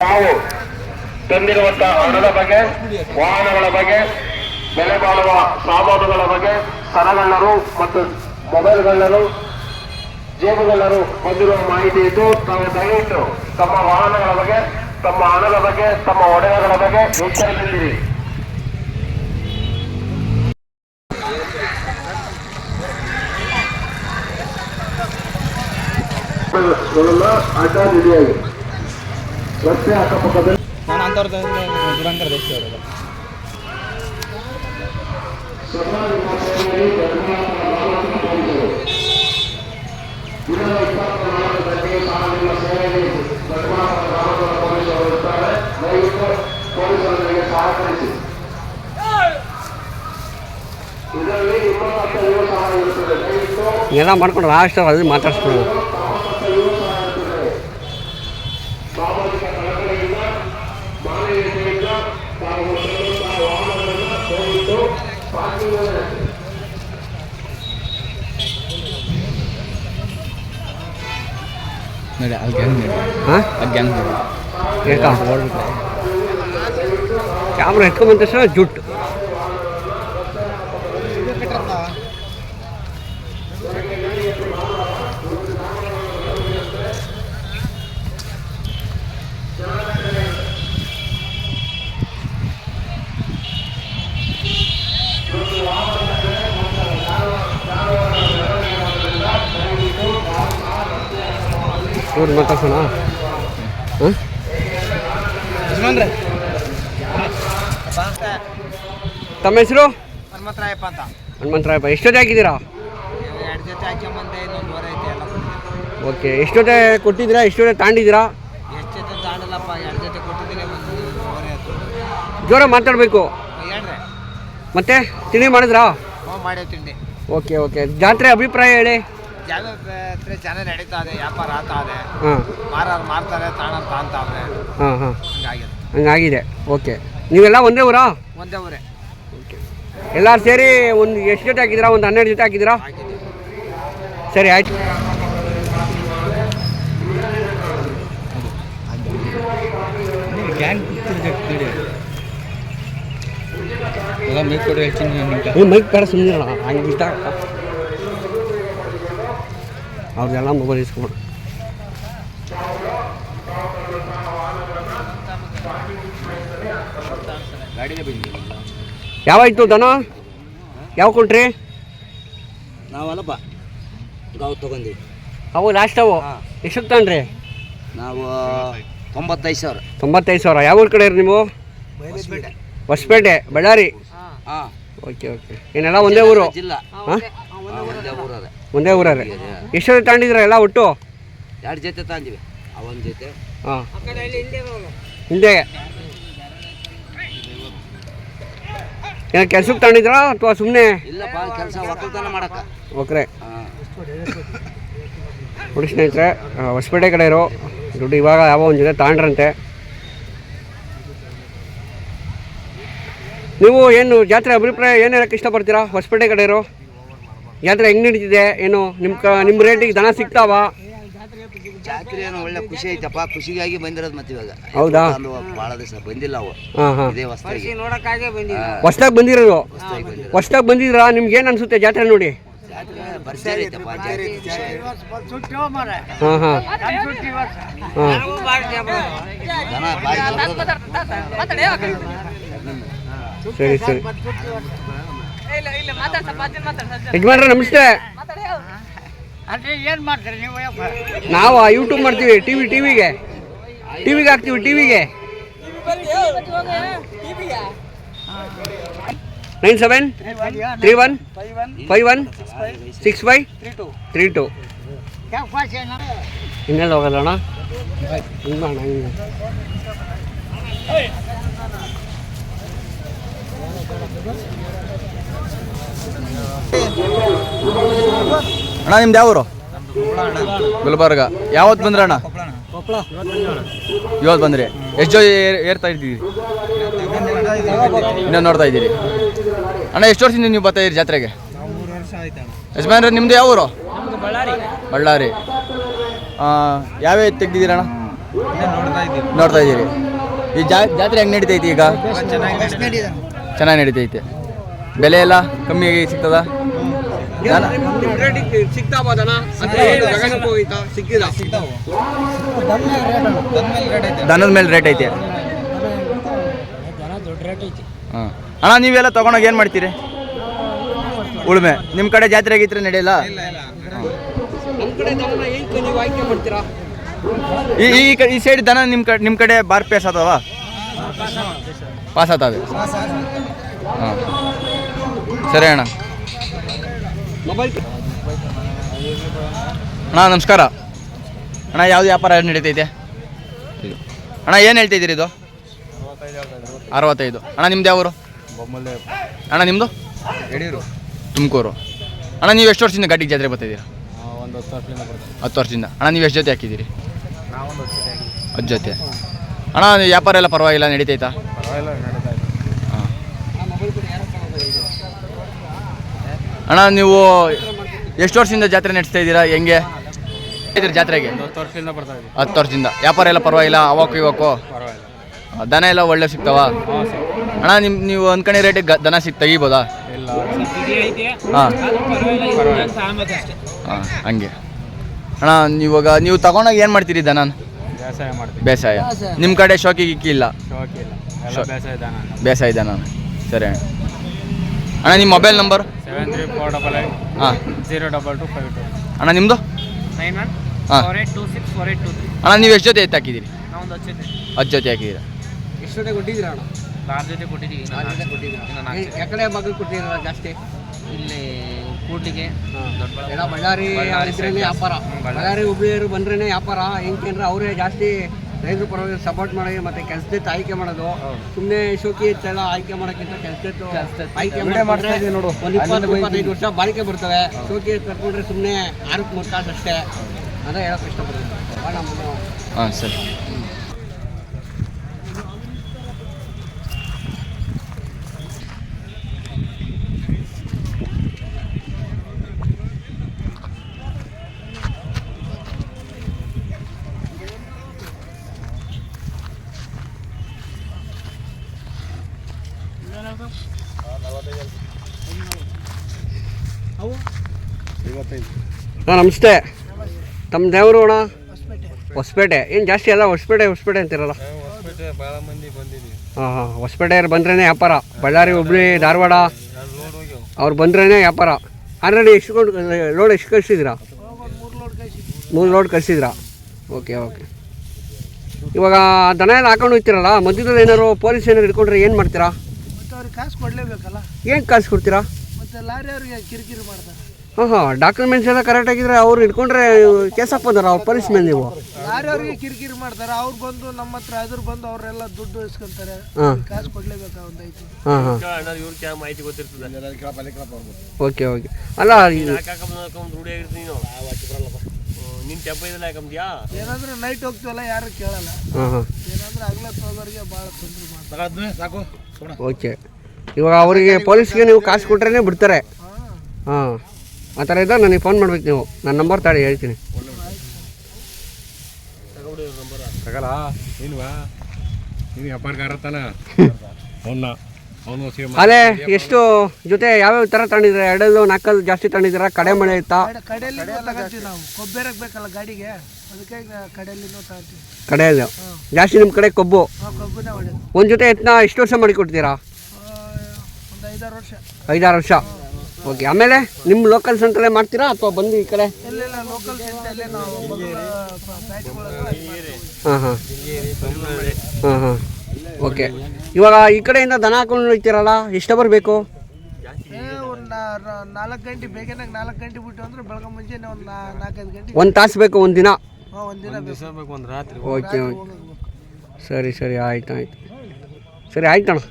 ತಾವು ತಂದಿರುವಂತಹ ಹಣದ ಬಗ್ಗೆ, ವಾಹನಗಳ ಬಗ್ಗೆ, ಬೆಲೆ ಬಾಳುವ ಸಾಮಾನುಗಳ ಬಗ್ಗೆ, ಸರಗಳ್ಳರು ಮತ್ತು ಮೊಬೈಲ್ಗಳ್ಳರು, ಜೇಬುಗಳ್ಳರು ಬಂದಿರುವ ಮಾಹಿತಿ ಇದ್ದು ತಾವು ದಯವಿಟ್ಟು ತಮ್ಮ ವಾಹನಗಳ ಬಗ್ಗೆ, ತಮ್ಮ ಹಣದ ಬಗ್ಗೆ, ತಮ್ಮ ಒಡೆಯಗಳ ಬಗ್ಗೆ ಎಚ್ಚರಿಕೆಯಿರಿ. ಅಡ್ಡಾದಿದೆಯಾಗಿ ರಸ್ತೆ ಅಕ್ಕಪಕ್ಕದಲ್ಲಿ ನಾನು ಅಂಥವ್ರದ್ದು ದುರಂಕರ ದೇಶದವರಲ್ಲ. ಎಲ್ಲ ಮಾಡ್ಕೊಂಡು ಲಾಸ್ಟ್ ಅಲ್ಲಿ ಮಾತಾಡ್ಸ್ಕೊಳ್ಳೋದು. ನೋಡಿ ಅಲ್ಲಿ ಗ್ಯಾಂಗ್ ನೋಡಿ, ಹಾಂ ಆ ಗ್ಯಾಂಗ್ ನೋಡಿ ಕ್ಯಾಮ್ರಾ ಎತ್ಕೊಂಬಂದ ತಕ್ಷಣ ಜುಟ್ಟು ಇವ್ರು ಮಾತಾಡ್ಸೋಣ. ಹಾಂ ತಮ್ಮ ಹೆಸರು? ಹನುಮಂತರಾಯಪ್ಪ ಅಂತ. ಹನುಮಂತರಾಯಪ್ಪ. ಎಷ್ಟು ಜೊತೆ ಹಾಕಿದ್ದೀರಾ? 2 ಜೊತೆ ಹಾಕ್ಯಂಬಂದೆ, ಇನ್ನೊಂದು ಹೊರ ಐತೆ ಎಲ್ಲ. ಓಕೆ. ಎಷ್ಟು ಜೊತೆ ಕೊಟ್ಟಿದ್ದೀರಾ? ಎಷ್ಟು ಜೊತೆ ತಾಂಡಿದ್ದೀರಾ? ಎಷ್ಟು ಜೊತೆ ತಾಂಡಲ್ಲಪ್ಪ, 2 ಜೊತೆ ಕೊಟ್ಟಿದ್ದೀನಿ, ಒಂದು ಹೊರ ಆಯ್ತು. ಜೋರ ಮಾತಾಡಬೇಕು. ಹೇಳ್ರಿ. ಮತ್ತೆ ತಿಂಡಿ ಮಾಡಿದ್ರಾ? ಹ್ಞೂ ಮಾಡೇವು ತಿಂಡಿ. Okay okay. ಜಾತ್ರೆ ಅಭಿಪ್ರಾಯ ಹೇಳಿ. ಜಾತ್ರೆ ಚೆನ್ನಾಗಿ ನಡೀತಾ ಇದೆ, ವ್ಯಾಪಾರ ಆಗ್ತಾ ಇದೆ. ಹಾಂ, ಮಾರೋರು ಮಾರ್ತಾರೆ, ತಾಣೋರು ತಾಂತಾವ್ರೆ. ಹಾಂ ಹಾಂ, ಹಂಗಾಗಿದೆ. ಹಂಗಾಗಿದೆ. ಓಕೆ. ನೀವೆಲ್ಲ ಒಂದೇ ಊರಾ? ಒಂದೇ ಊರೇ. ಓಕೆ. ಎಲ್ಲರೂ ಸೇರಿ ಒಂದು ಎಷ್ಟು ಜೊತೆ ಹಾಕಿದ್ದೀರಾ? ಒಂದು 12 ಜೊತೆ ಹಾಕಿದ್ದೀರಾ? ಹಾಕಿದ್ದೀವಿ. ಸರಿ, ಆಯ್ತು. ಗ್ಯಾಂಗ್ ನೋಡಿ ಎಲ್ಲ ಮೈಕ್ ಕೊಡಿ ಹೇಳ್ತೀನಿ. ನೀವು ಮೈಕ್ ಬೇಡ, ಸುಮ್ಮನಿರಲ್ಲ. ಹಂಗೆ ಇಷ್ಟ ಅವ್ರದ್ದೆಲ್ಲ ಮೊಬೈಲ್ ಇಸ್ಕೊಂಡು. ಯಾವಾಯ್ತು ದನ? ಯಾವ ಕೊಟ್ರಿ? ನಾವಲ್ಲಪ್ಪ, ಗಾವು ತೊಗೊಂಡಿವಿ. ಅವು ಲಾಸ್ಟ್ ಅವು ಎಷ್ಟಕ್ಕೆ ತಗೊಂಡ್ರಿ? ನಾವು 95,000. 95,000. ಯಾವ ಊರ ಕಡೆ ಇರಿ ನೀವು? ಹೊಸಪೇಟೆ, ಬಳ್ಳಾರಿ. ಹಾಂ, ಓಕೆ ಓಕೆ. ಏನೆಲ್ಲ ಒಂದೇ ಊರು? ಜಿಲ್ಲಾ. ಹಾಂ, ಒಂದೇ ಊರದೆ. ಒಂದೇ ಊರೇ. ಎಷ್ಟು ಜೊತೆ ತಗೊಂಡಿದ್ದೀರ ಎಲ್ಲ ಒಟ್ಟು? 2 ಜೊತೆ ತಂದಿವಿ. ಒಂದು ಜೊತೆ ಹಾಂ, ಹಿಂದೆ ಏನೋ ಕೆಲ್ಸಕ್ಕೆ ತಗೊಂಡಿದ್ರಾ ಅಥವಾ ಸುಮ್ಮನೆ? ಇಲ್ಲಪ್ಪ, ಕೆಲಸ ಒಕ್ಕಲ್ತನ ಮಾಡಕ್ಕ. ಓಕೆ. ನೋಡಿ ಸ್ನೇಹಿತರೆ, ಹೊಸಪೇಟೆ ಕಡೆ ಇರೋ ದುಡ್ಡು ಇವಾಗ ಯಾವ ಒಂದು ಜೊತೆ ತಗೊಂಡ್ರಂತೆ. ನೀವು ಏನು ಜಾತ್ರೆ ಅಭಿಪ್ರಾಯ ಏನು ಹೇಳಕ್ಕೆ ಇಷ್ಟಪಡ್ತೀರಾ? ಹೊಸಪೇಟೆ ಕಡೆ ಇರೋ ಜಾತ್ರೆ ಹೆಂಗೆ ನಡೀತಿದೆ? ಏನು ನಿಮ್ಮ ರೇಟಿಗೆ ದನ ಸಿಗ್ತಾವ? ಜಾತ್ರೆ ಏನೋ ಒಳ್ಳೆ ಖುಷಿ ಐತಪ್ಪ. ಖುಷಿಗಾಗಿ ಬಂದಿರೋದು ಮತ್ತೆ ಇವಾಗ. ಹೌದಾ? ಭಾಳ ದಿವಸ ಬಂದಿಲ್ಲ ಅವು. ಹಾಂ ಹಾಂ, ಇದೇ ಹೊಸ್ತಾಗಿ ನೋಡೋಕ್ಕಾಗೆ ಬಂದಿಲ್ಲ. ಹೊಸ್ದಾಗಿ ಬಂದಿರೋದು. ಹೊಸ್ದಾಗಿ ಬಂದಿದ್ರಾ? ನಿಮ್ಗೆ ಏನು ಅನಿಸುತ್ತೆ ಜಾತ್ರೆ ನೋಡಿ? ಜಾತ್ರೆ ಬರ್ಸೇರಿ ಐತಪ್ಪ. ಜಾತ್ರೆ ಹಾಂ ಹಾಂ ಹಾಂ. ದನ ಭಾರಿ ಸರಿ ಸರಿ. ಯಜಮಾನ್ರೆ ನಮಸ್ತೆ. ಏನು ಮಾಡ್ತೀರಿ ನೀವು? ನಾವು ಯೂಟ್ಯೂಬ್ ಮಾಡ್ತೀವಿ. ಟಿವಿಗೆ ಹಾಕ್ತೀವಿ. ಟಿವಿಗೆ 9731516532. ಇನ್ನೆಲ್ಲ ಹೋಗಲ್ಲಣ್ಣ. ಹಿಂಗೆ ಮಾಡೋಣ. ಹಿಂಗೆ ಅಣ್ಣ, ನಿಮ್ದು ಯಾವ ಊರು? ಗುಲ್ಬರ್ಗ. ಯಾವತ್ತು ಬಂದ್ರಿ ಅಣ್ಣ? ಇವತ್ತು ಬಂದ್ರಿ. ಎಷ್ಟು ಜೊತೆ ಏರ್ತಾ ಇದ್ದೀರಿ? ಇನ್ನೊಂದು ನೋಡ್ತಾ ಇದ್ದೀರಿ ಅಣ್ಣ. ಎಷ್ಟು ವರ್ಷದಿಂದ ನೀವು ಬರ್ತಾ ಇದ್ದೀರಿ ಜಾತ್ರೆಗೆ? ಯಜಮಾನ್ರೆ, ನಿಮ್ಮದು ಯಾವ ಊರು? ಬಳ್ಳಾರಿ. ಯಾವ್ಯಾವ ತೆಗ್ದಿದ್ದೀರಣ್ಣ? ನೋಡ್ತಾ ಇದ್ದೀರಿ. ಈ ಜಾತ್ರೆ ಹೆಂಗೆ ನಡೀತೈತಿ ಈಗ? ಚೆನ್ನಾಗಿ ನಡೀತೈತೆ. ಬೆಲೆ ಎಲ್ಲ ಕಮ್ಮಿ ಸಿಗ್ತದ? ನಿಮ್ಮ ರೇಟಿಗೆ ಸಿಗ್ತಾವ ದನ ಅಂದ್ರೆ ಗಗನಕ್ಕೆ ಹೋಗಿತ್ತಾ? ಸಿಕ್ಕಿಲ್ಲ? ದನದ ಮೇಲೆ ರೇಟ್ ಐತೆ. ಹಾಂ ಅಣ್ಣ, ನೀವೆಲ್ಲ ತೊಗೊಂಡೋಗಿ ಏನು ಮಾಡ್ತೀರಿ? ಉಳುಮೆ. ನಿಮ್ಮ ಕಡೆ ಜಾತ್ರೆ ಆಗಿದ್ರೆ ನಡೆಯಲ್ಲ? ನಮ್ಮ ಕಡೆ ದನ ಹೆಂಗೆ ನೀವು ಆಯ್ಕೆ ಮಾಡ್ತೀರಾ? ಈ ಸೈಡ್ ದನ ನಿಮ್ಮ ಕಡೆ ಬಾರ್ ಪೇಸ್ ಆತವ? ಪಾಸ್ ಆತವೆ. ಹಾಂ ಸರಿ ಅಣ್ಣ. ಮೊಬೈಲ್ ಅಣ್ಣ ನಮಸ್ಕಾರ ಅಣ್ಣ. ಯಾವ್ದು ವ್ಯಾಪಾರ ನಡೀತೈತೆ ಅಣ್ಣ? ಏನು ಹೇಳ್ತಿದ್ದೀರಿ ಇದು? 65. ಅಣ್ಣ ನಿಮ್ದು ಯಾವ ಊರು? ಅಣ್ಣ ನಿಮ್ಮದು? ತುಮಕೂರು. ಅಣ್ಣ ನೀವು ಎಷ್ಟು ವರ್ಷದಿಂದ ಗಾಡಿಗೆ ಜಾತ್ರೆ ಬರ್ತಾಯಿದ್ದೀರಾ? 10 ವರ್ಷದಿಂದ. ಅಣ್ಣ ನೀವು ಎಷ್ಟು ಜೊತೆ ಹಾಕಿದ್ದೀರಿ? 10 ಜೊತೆ. ಅಣ್ಣ ವ್ಯಾಪಾರ ಎಲ್ಲ ಪರವಾಗಿಲ್ಲ ನಡೀತೈತಾ? ಹಾಂ ಅಣ್ಣ ನೀವು ಎಷ್ಟು ವರ್ಷದಿಂದ ಜಾತ್ರೆ ನಡೆಸ್ತಾ ಇದ್ದೀರಾ? ಹೆಂಗೆ ಇದ್ದೀರಿ ಜಾತ್ರೆಗೆ? 10 ವರ್ಷದಿಂದ. ವ್ಯಾಪಾರ ಎಲ್ಲ ಪರವಾಗಿಲ್ಲ? ಅವಕ್ಕೂ ಇವಕ್ಕೂ ದನ ಎಲ್ಲ ಒಳ್ಳೆ ಸಿಗ್ತಾವ? ಅಣ್ಣ ನೀವು ಅಂದ್ಕಣಿ ರೇಟಿಗೆ ದನ ತೆಗಿಬೋದಾ? ಹಾಂ ಹಾಂ ಹಂಗೆ. ಅಣ್ಣ ಇವಾಗ ನೀವು ತಗೊಂಡಾಗ ಏನು ಮಾಡ್ತೀರಿ ದನ? ಬೇಸಾಯ. ನಿಮ್ಮ ಕಡೆ ಶೋಕಿ ಗಿಕ್ಕಿ ಇಲ್ಲ? ಬೇಸಾಯ ದನ. ಸರಿ ಅಣ್ಣ. ಅಣ್ಣ ನಿಮ್ಮ ಮೊಬೈಲ್ ನಂಬರ್? 7348 ಹಾಂ 02252. ಅಣ್ಣ ನಿಮ್ಮದು? 91 ಹಾಂ 4826 4823. ಅಣ್ಣ ನೀವು ಎಷ್ಟು ಜೊತೆ ಎತ್ತು ಹಾಕಿದ್ದೀರಿ? ನಾವು ಒಂದು 10 ಜೊತೆ 10 ಜೊತೆ ಹಾಕಿದ್ದೀರಾ? ಎಷ್ಟು ಜೊತೆ ಕೊಟ್ಟಿದ್ದೀರಾ ಅಣ್ಣ? 6 ಜೊತೆ ಕೊಟ್ಟಿದ್ದೀವಿ. ಯಾಕಡೆ ಬಗ್ಗೆ ಕೊಟ್ಟಿದ್ದೀರಾ ಜಾಸ್ತಿ? ಇಲ್ಲಿ ಕೂಡ್ಲಿಗೆ ಎಲ್ಲ ಬಳ್ಳಾರಿ ಇದ್ರೇನೆ ವ್ಯಾಪಾರ. ಬಳ್ಳಾರಿ ಹುಬ್ಳಿಯರು ಬಂದ್ರೇನೆ ವ್ಯಾಪಾರ. ಹೆಂಗೆ ಅವರೇ ಜಾಸ್ತಿ ರೈತರ ಪರವಾಗಿ ಸಪೋರ್ಟ್ ಮಾಡಿ ಮತ್ತೆ ಕೆಲಸದ ಆಯ್ಕೆ ಮಾಡೋದು. ಸುಮ್ಮನೆ ಶೋಕಿ ಇತ್ತೆಲ್ಲ ಆಯ್ಕೆ ಮಾಡೋಕ್ಕಿಂತ ಕೆಲಸದ ಆಯ್ಕೆ ಮಾಡಿ ನೋಡು. ಒಂದು 20-25 ವರ್ಷ ಬಾಳಿಕೆ ಬರ್ತವೆ. ಶೋಕಿ ಕರ್ಕೊಂಡ್ರೆ ಸುಮ್ಮನೆ 6-3 ಕಾಸು ಅಷ್ಟೇ ಅಂತ ಹೇಳೋಕೆ ಇಷ್ಟಪಡ್ತೀನಿ. ಹಾಂ ಸರಿ. ಹಾಂ ನಮಸ್ತೆ. ತಮ್ಮ ದೇವರು ಅಣ್ಣ? ಹೊಸಪೇಟೆ. ಏನು ಜಾಸ್ತಿ ಎಲ್ಲ ಹೊಸಪೇಟೆ ಅಂತಿರಲ್ಲ? ಹಾಂ ಹಾಂ ಹೊಸಪೇಟೆಯವ್ರು ಬಂದ್ರೇ ವ್ಯಾಪಾರ. ಬಳ್ಳಾರಿ ಹುಬ್ಳಿ ಧಾರವಾಡ ಅವ್ರು ಬಂದ್ರೇ ವ್ಯಾಪಾರ. ಆಲ್ರೆಡಿ ಎಷ್ಟು ಲೋಡ್ ಎಷ್ಟು ಕಳಿಸಿದ್ದೀರಾ? 3 ಲೋಡ್ ಕಳಿಸಿದ್ದೀರಾ? ಓಕೆ. ಇವಾಗ ದನ ಎಲ್ಲ ಹಾಕೊಂಡು ಹೋಗ್ತೀರಲ್ಲ, ಮಧ್ಯದಲ್ಲಿ ಏನಾದ್ರು ಪೊಲೀಸ್ ಏನಾದ್ರು ಹಿಡ್ಕೊಂಡ್ರೆ ಏನು ಮಾಡ್ತೀರಾ? ಅವ್ರಿಗೆ ಕಾಸು ಕೊಡಲೇಬೇಕಲ್ಲ. ಏನು ಕಾಸು ಕೊಡ್ತೀರಾ? ಮತ್ತೆ ಲಾರಿ ಅವ್ರಿಗೆ ಕಿರಿಕಿರಿ ಮಾಡ್ತಾರೆ. ಹಾಂ ಡಾಕ್ಯುಮೆಂಟ್ಸ್ ಎಲ್ಲ ಕರೆಕ್ಟ್ ಆಗಿದ್ರೆ ಅವ್ರು ಹಿಡ್ಕೊಂಡ್ರೆ ಕೇಸ್ ಹಾಕ್ಬೋದಾರ ಅವ್ರ ಪೊಲೀಸ್ ಮೇಲೆ? ನೀವು ಲಾರಿ ಅವ್ರಿಗೆ ಕಿರಿಕಿರಿ ಮಾಡ್ತಾರೆ. ಅವ್ರು ಬಂದು ನಮ್ಮ ಹತ್ರ ಎದುರು ಬಂದು ಅವರೆಲ್ಲ ದುಡ್ಡು ಇಸ್ಕೊಂತಾರೆ. ಕಾಸು ಕೊಡ್ಲೇಬೇಕಾ ಒಂದೈತಿ. ಹಾಂ ಮಾಹಿತಿ ಗೊತ್ತಿರ್ತದೆ. ಓಕೆ. ಅಲ್ಲ ಏನಾದ್ರೆ ನೈಟ್ ಹೋಗ್ತೀವಲ್ಲ ಯಾರು ಕೇಳಲ್ಲ. ಹಾಂ ಏನಾದ್ರೆ ಹಗಲತ್ತು ಹೋಗೋರಿಗೆ ಭಾಳ ತೊಂದರೆ ಮಾಡ್ತಾರೆ. ಓಕೆ. ಇವಾಗ ಅವರಿಗೆ ಪೊಲೀಸ್ಗೆ ನೀವು ಕಾಸು ಕೊಟ್ರೇ ಬಿಡ್ತಾರೆ? ಹಾಂ ಆ ಥರ ಇದ್ದಾಗ ನನಗೆ ಫೋನ್ ಮಾಡ್ಬೇಕು ನೀವು. ನನ್ನ ನಂಬರ್ ತಾಳಿ ಹೇಳ್ತೀನಿ. ಅಲ್ಲೇ ಎಷ್ಟು ಜೊತೆ ಯಾವ್ಯಾವ ಥರ ತಗೊಂಡಿದ್ರೆ? 2-4 ಜಾಸ್ತಿ ತಗೊಂಡಿದ್ದೀರಾ? ಕಡೆ ಮಳೆ ಇತ್ತಾ? ಕಡೆಯಲ್ಲಿ ತಗೋತೀವಿ ನಾವು. ಕೊಬ್ಬೇರಕ್ಕೆ ಬೇಕಲ್ಲ ಗಾಡಿಗೆ, ಅದಕ್ಕೆ ಕಡೆಯಲ್ಲಿ ತಗೋತೀವಿ. ಕಡೆಯಲ್ಲಿ ಜಾಸ್ತಿ ನಿಮ್ಮ ಕಡೆ ಕೊಬ್ಬು? ಕೊಬ್ಬುನೇ ಹೊಡೆದು. ಒಂದು ಜೊತೆ ಎತ್ತನ್ನ ಎಷ್ಟು ವರ್ಷ ಮಾಡಿ ಕೊಡ್ತೀರಾ? ಒಂದು 5-6 ವರ್ಷ. 5-6 ವರ್ಷ. ಓಕೆ. ಆಮೇಲೆ ನಿಮ್ಮ ಲೋಕಲ್ ಸೆಂಟ್ರಲ್ಲೇ ಮಾಡ್ತೀರಾ ಅಥವಾ ಬಂದು ಈ ಕಡೆ? ಎಲ್ಲೆಲ್ಲ ಲೋಕಲ್ ಸೆಂಟಲ್ಲೇ ನಾವು ಹಾಂ ಓಕೆ. ಇವಾಗ ಈ ಕಡೆಯಿಂದ ದನ ಹಾಕೊಂಡು ಹೋಗ್ತೀರಲ್ಲ, ಎಷ್ಟು ಬರಬೇಕು? ಒಂದು 4 ಗಂಟೆ ಬೇಗನಾಗ 4 ಗಂಟೆ ಬಿಟ್ಟು ಅಂದ್ರೆ ಬೆಳಗ್ಗೆ ಮುಂಚೆನೆ ಒಂದು 4-5 ಗಂಟೆ. 1 ತಾಸು ಬೇಕು ಒಂದು ದಿನ? ಒಂದಿನ ಬೇಕು. ಓಕೆ. ಸರಿ ಆಯ್ತು. ಸರಿ ಆಯ್ತಣ್ಣ.